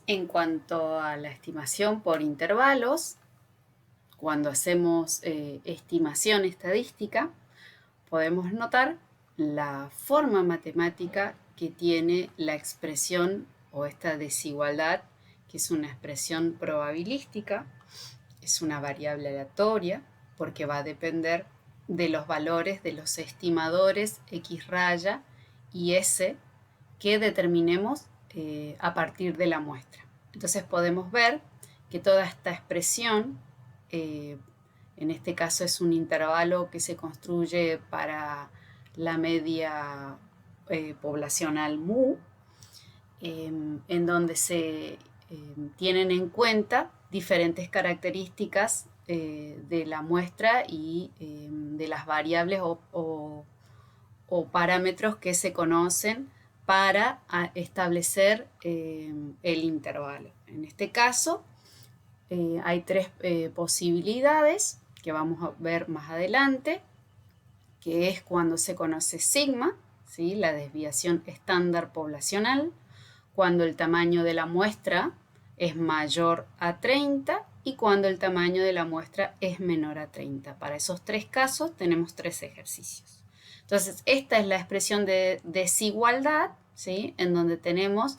En cuanto a la estimación por intervalos, cuando hacemos estimación estadística, podemos notar la forma matemática que tiene la expresión o esta desigualdad, que es una expresión probabilística, es una variable aleatoria, porque va a depender de los valores de los estimadores X raya y S que determinemos a partir de la muestra. Entonces podemos ver que toda esta expresión, en este caso es un intervalo que se construye para la media poblacional mu, en donde se tienen en cuenta diferentes características de la muestra y de las variables o parámetros que se conocen para establecer el intervalo. En este caso, hay tres posibilidades que vamos a ver más adelante, que es cuando se conoce sigma, ¿sí? La desviación estándar poblacional, cuando el tamaño de la muestra es mayor a 30 y cuando el tamaño de la muestra es menor a 30. Para esos tres casos tenemos tres ejercicios. Entonces, esta es la expresión de desigualdad, ¿sí? En donde tenemos,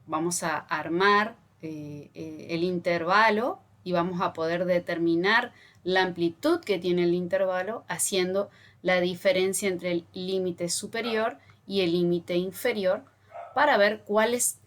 vamos a armar el intervalo y vamos a poder determinar la amplitud que tiene el intervalo haciendo la diferencia entre el límite superior y el límite inferior para ver cuál es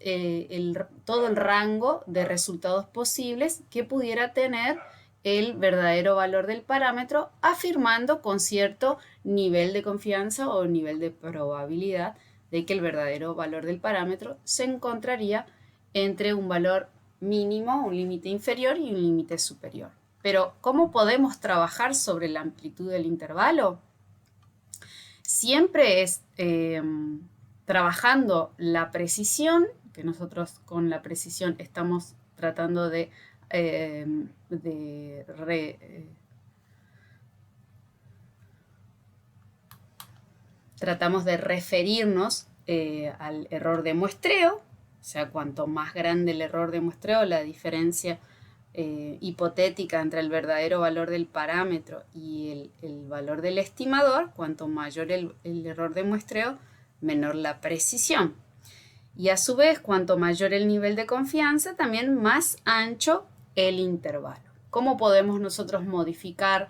todo el rango de resultados posibles que pudiera tener el verdadero valor del parámetro, afirmando con cierto nivel de confianza o nivel de probabilidad de que el verdadero valor del parámetro se encontraría entre un valor mínimo, un límite inferior y un límite superior. Pero, ¿cómo podemos trabajar sobre la amplitud del intervalo? Siempre es trabajando la precisión, que nosotros con la precisión estamos tratando tratamos de referirnos al error de muestreo, o sea, cuanto más grande el error de muestreo, la diferencia hipotética entre el verdadero valor del parámetro y el valor del estimador, cuanto mayor el error de muestreo, menor la precisión. Y a su vez, cuanto mayor el nivel de confianza, también más ancho el intervalo. ¿Cómo podemos nosotros modificar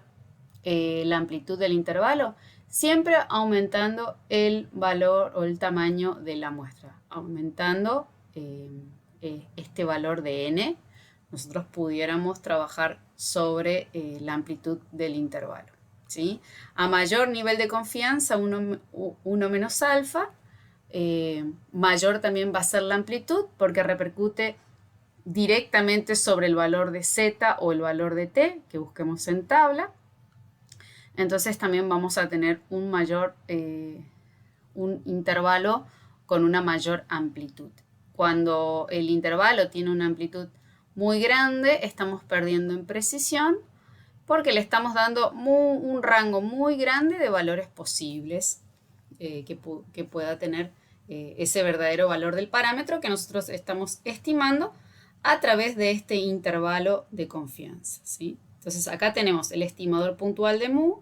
la amplitud del intervalo? Siempre aumentando el valor o el tamaño de la muestra, aumentando este valor de n, nosotros pudiéramos trabajar sobre la amplitud del intervalo, ¿sí? A mayor nivel de confianza, 1 menos alfa, mayor también va a ser la amplitud porque repercute directamente sobre el valor de z o el valor de t que busquemos en tabla. Entonces también vamos a tener un intervalo con una mayor amplitud. Cuando el intervalo tiene una amplitud muy grande, estamos perdiendo en precisión porque le estamos dando un rango muy grande de valores posibles que pueda tener ese verdadero valor del parámetro que nosotros estamos estimando a través de este intervalo de confianza, ¿sí? Entonces acá tenemos el estimador puntual de mu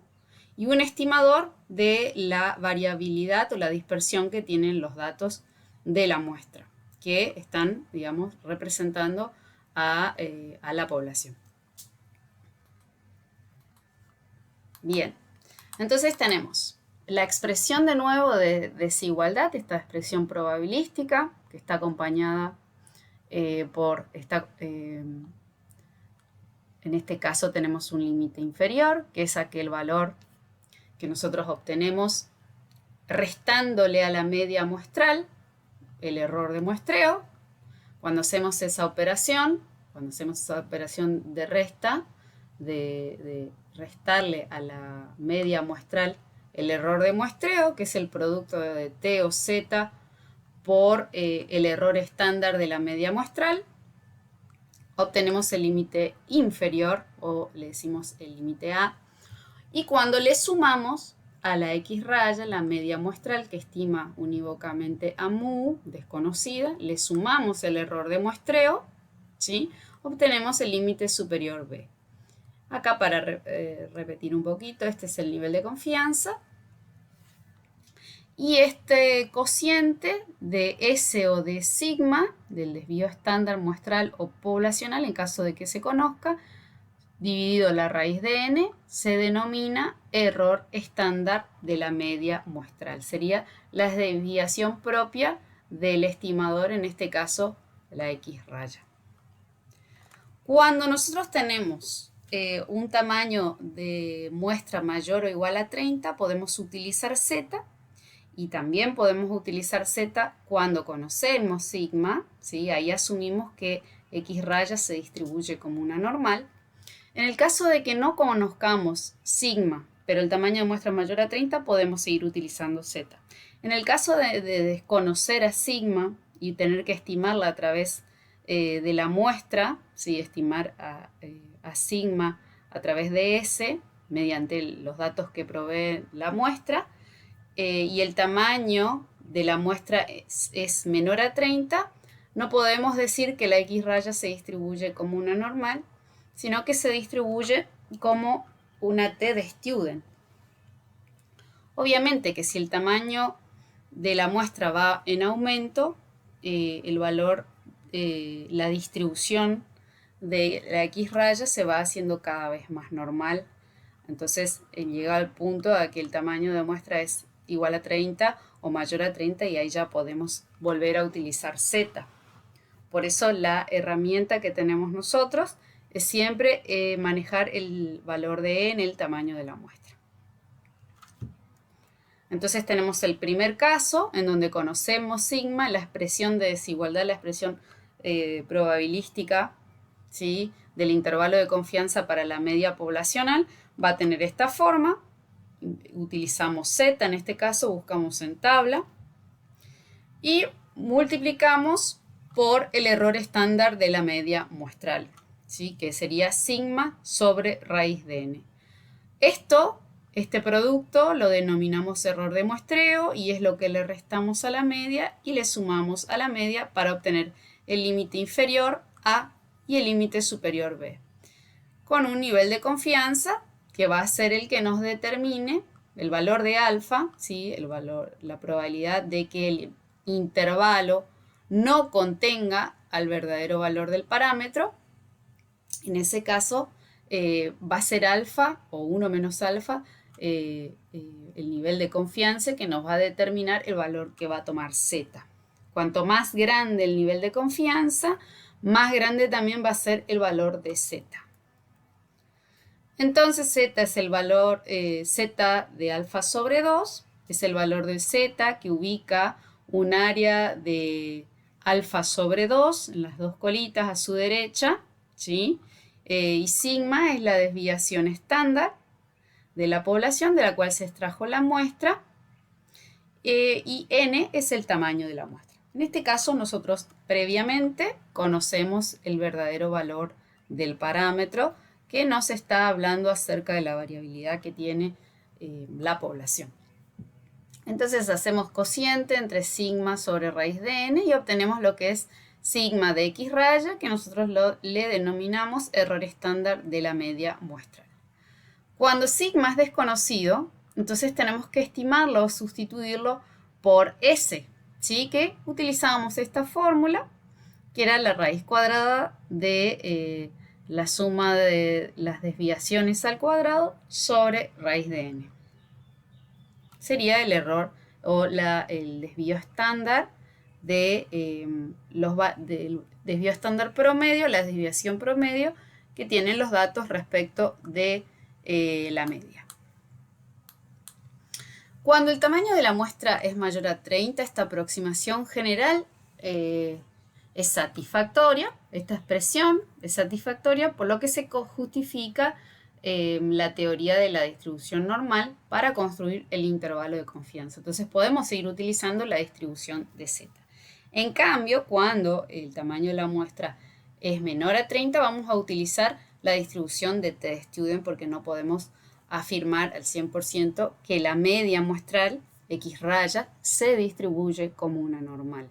y un estimador de la variabilidad o la dispersión que tienen los datos de la muestra, que están, digamos, representando a la población. Bien, entonces tenemos la expresión de nuevo de desigualdad, esta expresión probabilística, que está acompañada en este caso tenemos un límite inferior, que es aquel valor que nosotros obtenemos restándole a la media muestral el error de muestreo. Cuando hacemos esa operación de resta, de restarle a la media muestral el error de muestreo, que es el producto de t o z por el error estándar de la media muestral, obtenemos el límite inferior, o le decimos el límite A, y cuando le sumamos a la X raya, la media muestral que estima unívocamente a mu, desconocida, le sumamos el error de muestreo, ¿sí? Obtenemos el límite superior B. Acá para repetir un poquito, este es el nivel de confianza. Y este cociente de S o de sigma, del desvío estándar muestral o poblacional, en caso de que se conozca, dividido la raíz de n, se denomina error estándar de la media muestral. Sería la desviación propia del estimador, en este caso la X raya. Cuando nosotros tenemos un tamaño de muestra mayor o igual a 30, podemos utilizar Z, y también podemos utilizar Z cuando conocemos sigma, ¿sí? Ahí asumimos que X raya se distribuye como una normal. En el caso de que no conozcamos sigma, pero el tamaño de muestra es mayor a 30, podemos seguir utilizando Z. En el caso de desconocer a sigma y tener que estimarla a través de la muestra, ¿sí? Estimar a sigma a través de S, mediante los datos que provee la muestra, y el tamaño de la muestra es menor a 30, no podemos decir que la X raya se distribuye como una normal, sino que se distribuye como una T de student. Obviamente que si el tamaño de la muestra va en aumento, el valor, la distribución de la X raya se va haciendo cada vez más normal. Entonces llega al punto de que el tamaño de muestra es igual a 30 o mayor a 30 y ahí ya podemos volver a utilizar Z. Por eso la herramienta que tenemos nosotros es siempre manejar el valor de E en el tamaño de la muestra. Entonces tenemos el primer caso en donde conocemos sigma, la expresión de desigualdad, la expresión probabilística, ¿sí? Del intervalo de confianza para la media poblacional va a tener esta forma. Utilizamos Z, en este caso buscamos en tabla y multiplicamos por el error estándar de la media muestral, ¿sí? Que sería sigma sobre raíz de n. Este producto lo denominamos error de muestreo y es lo que le restamos a la media y le sumamos a la media para obtener el límite inferior A y el límite superior B, con un nivel de confianza que va a ser el que nos determine el valor de alfa, ¿sí? La probabilidad de que el intervalo no contenga al verdadero valor del parámetro. En ese caso va a ser alfa o 1 menos alfa el nivel de confianza que nos va a determinar el valor que va a tomar Z. Cuanto más grande el nivel de confianza, más grande también va a ser el valor de Z. Entonces Z es el valor Z de alfa sobre 2, es el valor de Z que ubica un área de alfa sobre 2 en las dos colitas a su derecha, ¿sí? Y sigma es la desviación estándar de la población de la cual se extrajo la muestra, y n es el tamaño de la muestra. En este caso nosotros previamente conocemos el verdadero valor del parámetro que nos está hablando acerca de la variabilidad que tiene la población. Entonces hacemos cociente entre sigma sobre raíz de n y obtenemos lo que es sigma de X raya, que nosotros le denominamos error estándar de la media muestral. Cuando sigma es desconocido, entonces tenemos que estimarlo o sustituirlo por S, ¿sí? Que utilizábamos esta fórmula, que era la raíz cuadrada de la suma de las desviaciones al cuadrado sobre raíz de n. Sería el error o el desvío estándar del desvío estándar promedio, la desviación promedio que tienen los datos respecto de la media. Cuando el tamaño de la muestra es mayor a 30, esta aproximación general es satisfactoria, esta expresión es satisfactoria, por lo que se justifica la teoría de la distribución normal para construir el intervalo de confianza. Entonces podemos seguir utilizando la distribución de Z. En cambio, cuando el tamaño de la muestra es menor a 30, vamos a utilizar la distribución de T-Student porque no podemos afirmar al 100% que la media muestral X raya se distribuye como una normal.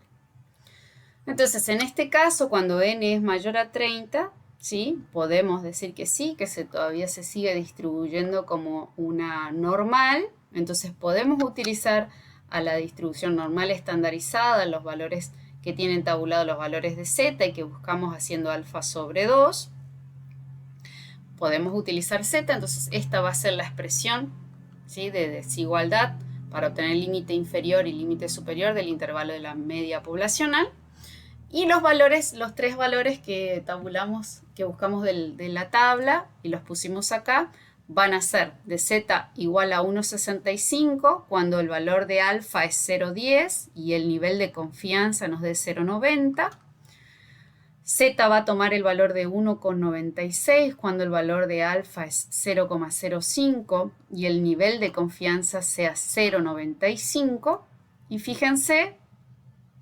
Entonces, en este caso, cuando n es mayor a 30, ¿sí? Podemos decir que sí, que todavía se sigue distribuyendo como una normal. Entonces, podemos utilizar a la distribución normal estandarizada los valores que tienen tabulados los valores de z y que buscamos haciendo alfa sobre 2. Podemos utilizar z, entonces esta va a ser la expresión, ¿sí?, de desigualdad para obtener el límite inferior y límite superior del intervalo de la media poblacional. Y los valores, los tres valores que tabulamos, que buscamos de la tabla y los pusimos acá, van a ser de z igual a 1,65 cuando el valor de alfa es 0,10 y el nivel de confianza nos dé 0,90. Z va a tomar el valor de 1,96 cuando el valor de alfa es 0,05 y el nivel de confianza sea 0,95. Y fíjense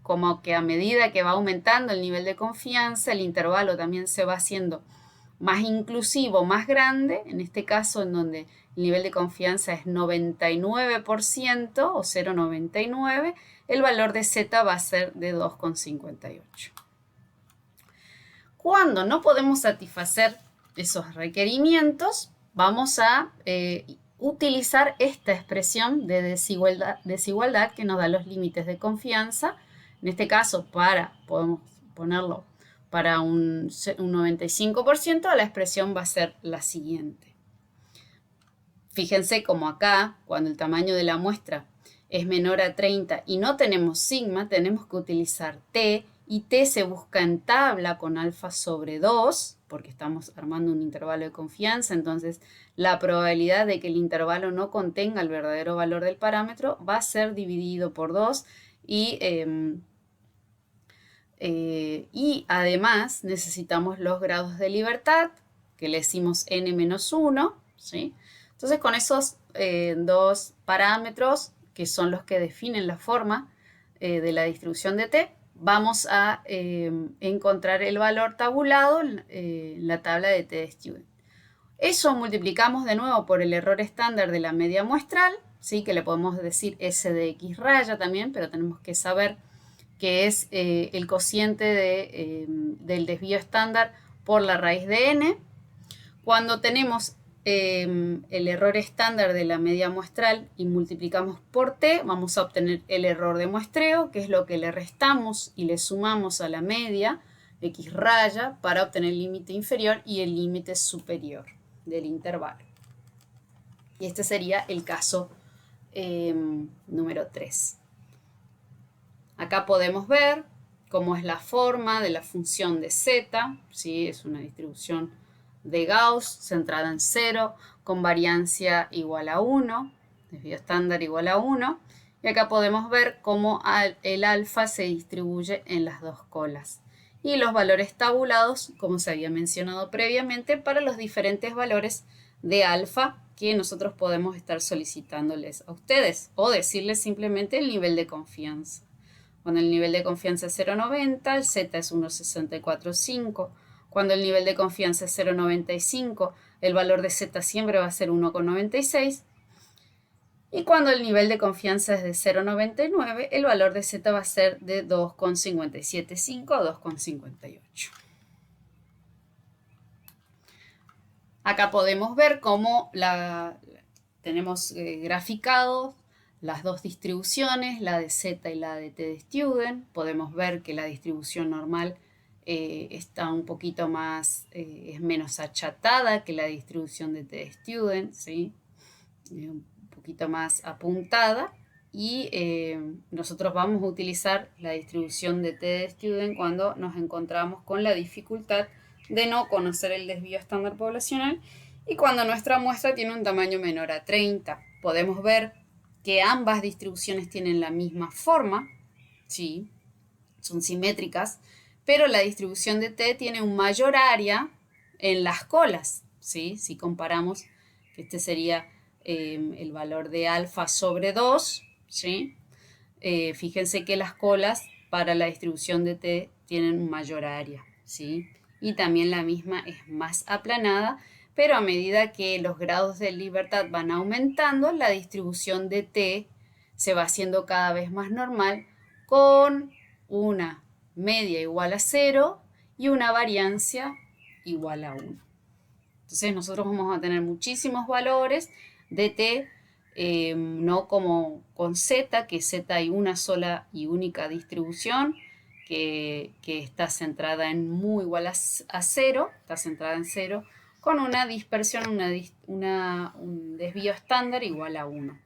como que a medida que va aumentando el nivel de confianza, el intervalo también se va haciendo más inclusivo, más grande, en este caso en donde el nivel de confianza es 99% o 0,99, el valor de z va a ser de 2,58. Cuando no podemos satisfacer esos requerimientos, vamos a utilizar esta expresión de desigualdad que nos da los límites de confianza. En este caso, podemos ponerlo para un 95%, la expresión va a ser la siguiente. Fíjense como acá, cuando el tamaño de la muestra es menor a 30 y no tenemos sigma, tenemos que utilizar t, y t se busca en tabla con alfa sobre 2, porque estamos armando un intervalo de confianza, entonces la probabilidad de que el intervalo no contenga el verdadero valor del parámetro va a ser dividido por 2 y además necesitamos los grados de libertad, que le decimos n-1, ¿sí? Entonces con esos dos parámetros, que son los que definen la forma de la distribución de t, vamos a encontrar el valor tabulado en la tabla de t-student. Eso multiplicamos de nuevo por el error estándar de la media muestral, ¿sí?, que le podemos decir s de x raya también, pero tenemos que saber que es el cociente del desvío estándar por la raíz de n. Cuando tenemos el error estándar de la media muestral y multiplicamos por t, vamos a obtener el error de muestreo, que es lo que le restamos y le sumamos a la media x raya para obtener el límite inferior y el límite superior del intervalo. Y este sería el caso número 3. Acá podemos ver cómo es la forma de la función de z, ¿sí? Es una distribución de Gauss centrada en 0, con variancia igual a 1, desvío estándar igual a 1, y acá podemos ver cómo el alfa se distribuye en las dos colas. Y los valores tabulados, como se había mencionado previamente, para los diferentes valores de alfa que nosotros podemos estar solicitándoles a ustedes, o decirles simplemente el nivel de confianza. Cuando el nivel de confianza es 0,90, el z es 1,645. Cuando el nivel de confianza es 0,95, el valor de z siempre va a ser 1,96. Y cuando el nivel de confianza es de 0,99, el valor de z va a ser de 2,575 o 2,58. Acá podemos ver cómo tenemos graficado las dos distribuciones, la de z y la de t-student. Podemos ver que la distribución normal está un poquito más, es menos achatada que la distribución de t-student, ¿sí? Un poquito más apuntada. Y nosotros vamos a utilizar la distribución de t-student cuando nos encontramos con la dificultad de no conocer el desvío estándar poblacional y cuando nuestra muestra tiene un tamaño menor a 30. Podemos ver que ambas distribuciones tienen la misma forma, ¿sí? Son simétricas, pero la distribución de t tiene un mayor área en las colas, ¿sí? Si comparamos, este sería el valor de alfa sobre 2, ¿sí? Fíjense que las colas para la distribución de t tienen un mayor área, ¿sí? Y también la misma es más aplanada, pero a medida que los grados de libertad van aumentando, la distribución de t se va haciendo cada vez más normal con una media igual a 0 y una variancia igual a 1. Entonces nosotros vamos a tener muchísimos valores de t, no como con z, que z hay una sola y única distribución que está centrada en mu igual a 0, está centrada en 0, con una dispersión, un desvío estándar igual a 1.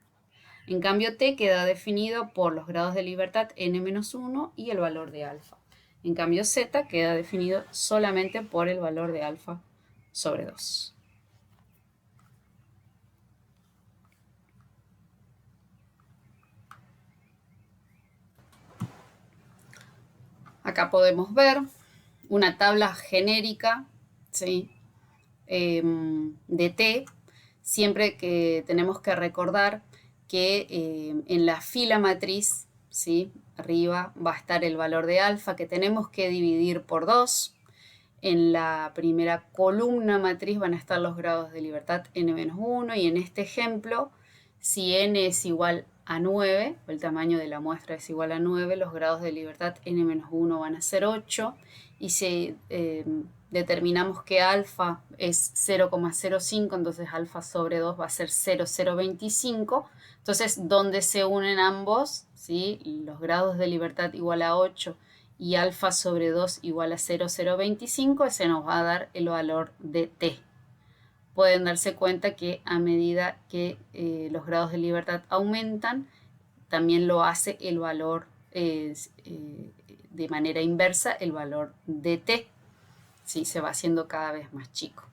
En cambio, t queda definido por los grados de libertad n-1 y el valor de alfa. En cambio, z queda definido solamente por el valor de alfa sobre 2. Acá podemos ver una tabla genérica, ¿sí? De t, siempre que tenemos que recordar que en la fila matriz, ¿sí? Arriba va a estar el valor de alfa que tenemos que dividir por 2. En la primera columna matriz van a estar los grados de libertad n-1 y en este ejemplo, si n es igual a 9, o el tamaño de la muestra es igual a 9, los grados de libertad n-1 van a ser 8 y si determinamos que alfa es 0,05, entonces alfa sobre 2 va a ser 0,025. Entonces, donde se unen ambos, ¿sí? Los grados de libertad igual a 8 y alfa sobre 2 igual a 0,025, ese nos va a dar el valor de t. Pueden darse cuenta que a medida que los grados de libertad aumentan, también lo hace el valor de manera inversa, el valor de t. ¿Sí? Se va haciendo cada vez más chico.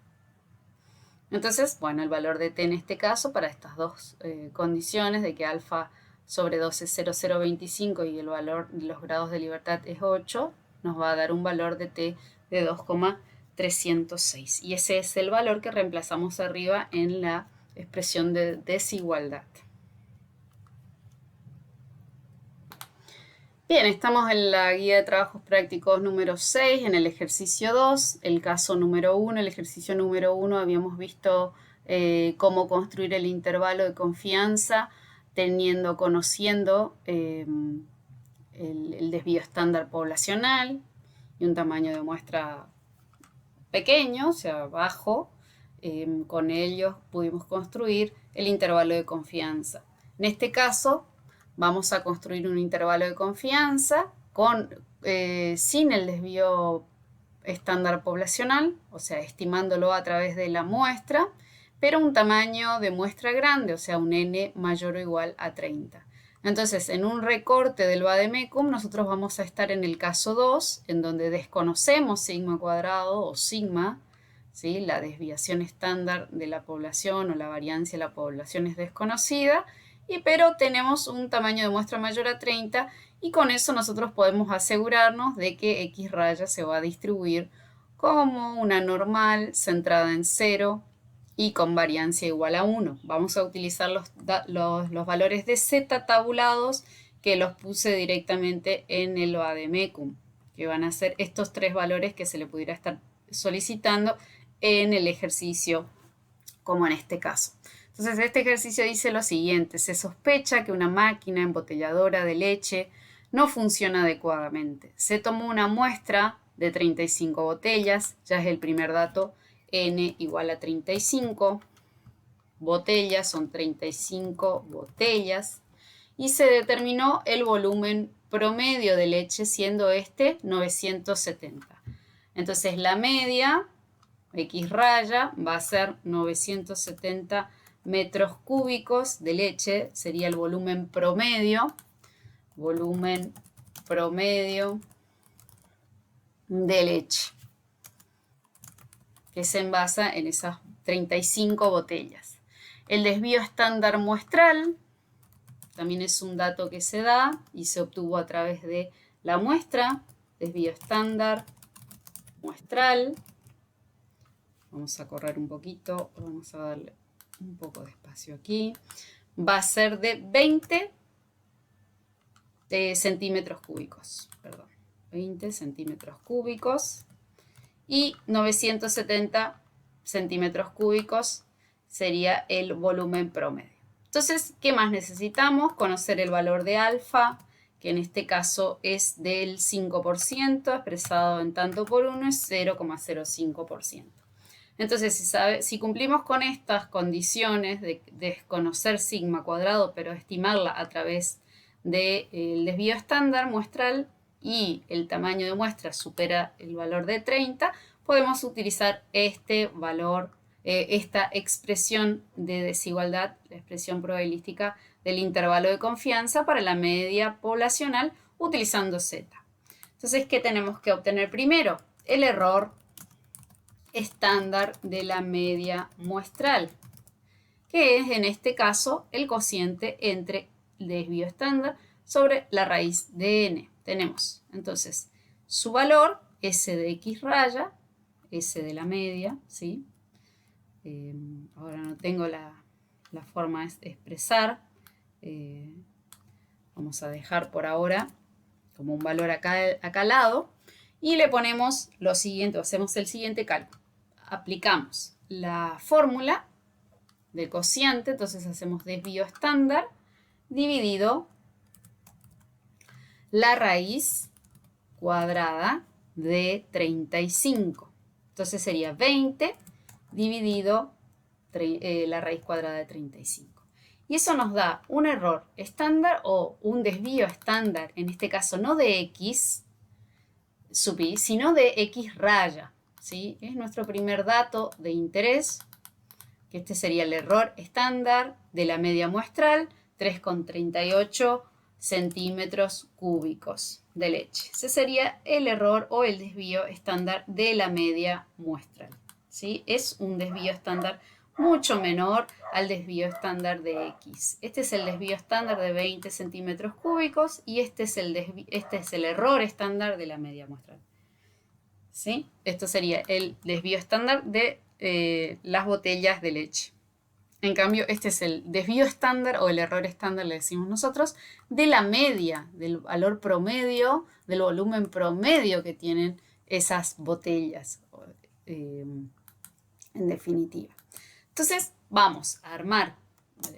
Entonces, bueno, el valor de t en este caso, para estas dos condiciones de que alfa sobre 2 es 0,025 y el valor de los grados de libertad es 8, nos va a dar un valor de t de 2,306. Y ese es el valor que reemplazamos arriba en la expresión de desigualdad. Bien, estamos en la guía de trabajos prácticos número 6, en el ejercicio 2, el caso número 1. El ejercicio número 1 habíamos visto cómo construir el intervalo de confianza conociendo el desvío estándar poblacional y un tamaño de muestra pequeño, o sea, bajo. Con ellos pudimos construir el intervalo de confianza. En este caso, vamos a construir un intervalo de confianza sin el desvío estándar poblacional, o sea, estimándolo a través de la muestra, pero un tamaño de muestra grande, o sea, un n mayor o igual a 30. Entonces, en un recorte del vademecum, nosotros vamos a estar en el caso 2, en donde desconocemos sigma cuadrado o sigma, ¿sí? La desviación estándar de la población o la variancia de la población es desconocida, pero tenemos un tamaño de muestra mayor a 30 y con eso nosotros podemos asegurarnos de que X raya se va a distribuir como una normal centrada en 0 y con variancia igual a 1. Vamos a utilizar los valores de Z tabulados que los puse directamente en el vademecum, que van a ser estos tres valores que se le pudiera estar solicitando en el ejercicio, como en este caso. Entonces, este ejercicio dice lo siguiente: se sospecha que una máquina embotelladora de leche no funciona adecuadamente. Se tomó una muestra de 35 botellas, ya es el primer dato, n igual a 35 botellas, son 35 botellas, y se determinó el volumen promedio de leche, siendo este 970. Entonces, la media, X raya, va a ser 970 metros cúbicos de leche, sería el volumen promedio de leche, que se envasa en esas 35 botellas. El desvío estándar muestral también es un dato que se da y se obtuvo a través de la muestra, desvío estándar muestral. Vamos a correr un poquito, vamos a darle un poco de espacio aquí. Va a ser de 20 centímetros cúbicos, perdón, 20 centímetros cúbicos y 970 centímetros cúbicos sería el volumen promedio. Entonces, ¿qué más necesitamos? Conocer el valor de alfa, que en este caso es del 5%, expresado en tanto por 1 es 0,05%. Entonces, si cumplimos con estas condiciones de conocer sigma cuadrado, pero estimarla a través del desvío estándar muestral y el tamaño de muestra supera el valor de 30, podemos utilizar este valor, esta expresión de desigualdad, la expresión probabilística del intervalo de confianza para la media poblacional utilizando Z. Entonces, ¿qué tenemos que obtener primero? El error estándar de la media muestral, que es en este caso el cociente entre el desvío estándar sobre la raíz de n. Tenemos entonces su valor, S de X raya, S de la media, ¿sí? Ahora no tengo la forma de expresar, vamos a dejar por ahora como un valor acá al lado, y le ponemos lo siguiente, hacemos el siguiente cálculo. Aplicamos la fórmula del cociente, entonces hacemos desvío estándar dividido la raíz cuadrada de 35. Entonces sería 20 dividido la raíz cuadrada de 35. Y eso nos da un error estándar o un desvío estándar, en este caso no de X sub I, sino de X raya. ¿Sí? Es nuestro primer dato de interés, que este sería el error estándar de la media muestral, 3,38 centímetros cúbicos de leche. Ese sería el error o el desvío estándar de la media muestral. ¿Sí? Es un desvío estándar mucho menor al desvío estándar de X. Este es el desvío estándar de 20 centímetros cúbicos y este es el error estándar de la media muestral. ¿Sí? Esto sería el desvío estándar de las botellas de leche. En cambio, este es el desvío estándar o el error estándar, le decimos nosotros, de la media, del valor promedio, del volumen promedio que tienen esas botellas, en definitiva. Entonces, vamos a armar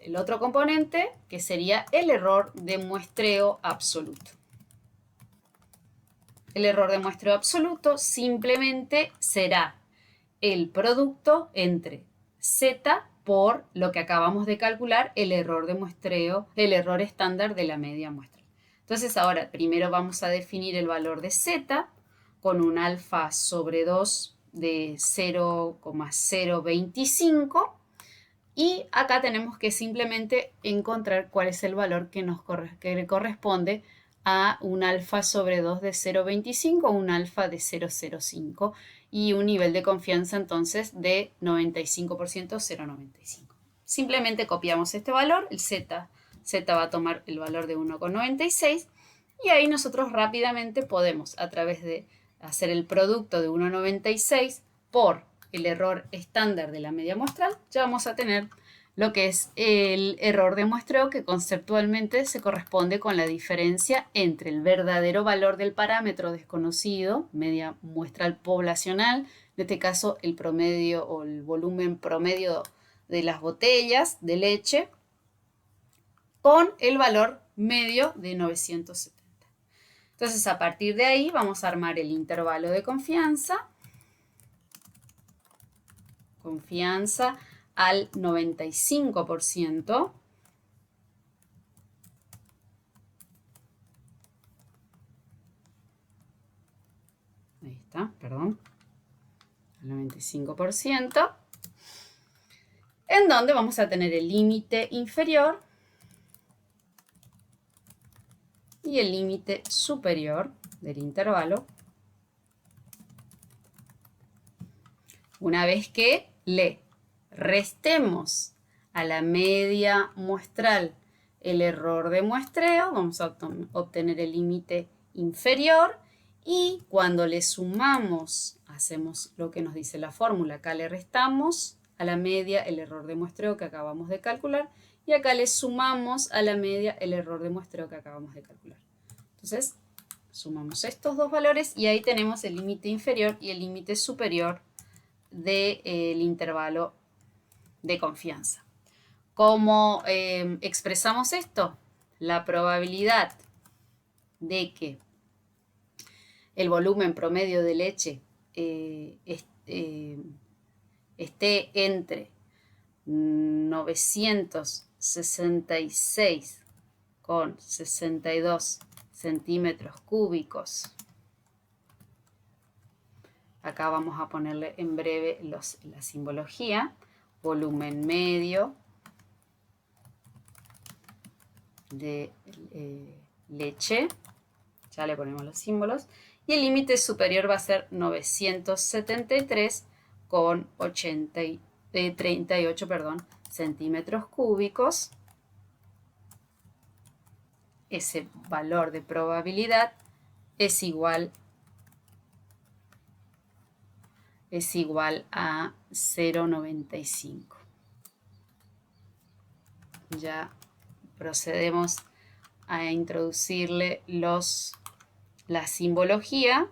el otro componente, que sería el error de muestreo absoluto. El error de muestreo absoluto simplemente será el producto entre Z por lo que acabamos de calcular, el error de muestreo, el error estándar de la media muestral. Entonces ahora primero vamos a definir el valor de Z con un alfa sobre 2 de 0,025 y acá tenemos que simplemente encontrar cuál es el valor que le corresponde a un alfa sobre 2 de 0,25, un alfa de 0,05 y un nivel de confianza entonces de 95%, 0,95. Simplemente copiamos este valor, el Z va a tomar el valor de 1,96 y ahí nosotros rápidamente podemos, a través de hacer el producto de 1,96 por el error estándar de la media muestral, ya vamos a tener lo que es el error de muestreo, que conceptualmente se corresponde con la diferencia entre el verdadero valor del parámetro desconocido, media muestral poblacional, en este caso el promedio o el volumen promedio de las botellas de leche, con el valor medio de 970. Entonces, a partir de ahí vamos a armar el intervalo de confianza. Confianza al 95%. Ahí está, perdón. Al 95%. En donde vamos a tener el límite inferior y el límite superior del intervalo. Una vez que le restemos a la media muestral el error de muestreo, vamos a obtener el límite inferior y cuando le sumamos, hacemos lo que nos dice la fórmula, acá le restamos a la media el error de muestreo que acabamos de calcular y acá le sumamos a la media el error de muestreo que acabamos de calcular. Entonces, sumamos estos dos valores y ahí tenemos el límite inferior y el límite superior del intervalo de confianza. ¿Cómo expresamos esto? La probabilidad de que el volumen promedio de leche esté entre 966,62 centímetros cúbicos. Acá vamos a ponerle en breve la simbología. Volumen medio de leche. Ya le ponemos los símbolos. Y el límite superior va a ser 973,38 centímetros cúbicos. Ese valor de probabilidad es igual a 0,95. Ya procedemos a introducirle la simbología.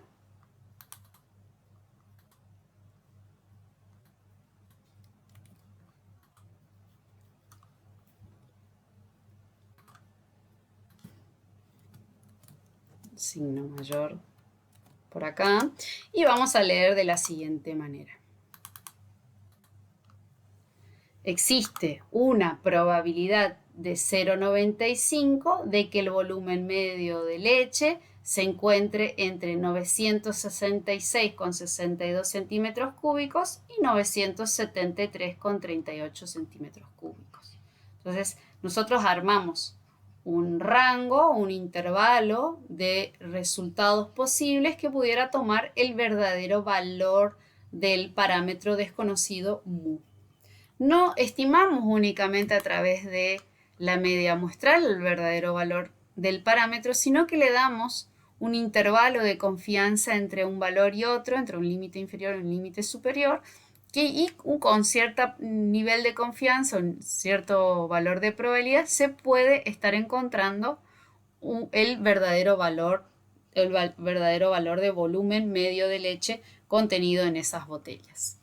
Signo mayor por acá. Y vamos a leer de la siguiente manera. Existe una probabilidad de 0,95 de que el volumen medio de leche se encuentre entre 966,62 centímetros cúbicos y 973,38 centímetros cúbicos. Entonces, nosotros armamos un rango, un intervalo de resultados posibles que pudiera tomar el verdadero valor del parámetro desconocido mu. No estimamos únicamente a través de la media muestral el verdadero valor del parámetro, sino que le damos un intervalo de confianza entre un valor y otro, entre un límite inferior y un límite superior, y con cierto nivel de confianza, un cierto valor de probabilidad, se puede estar encontrando el verdadero valor de volumen medio de leche contenido en esas botellas.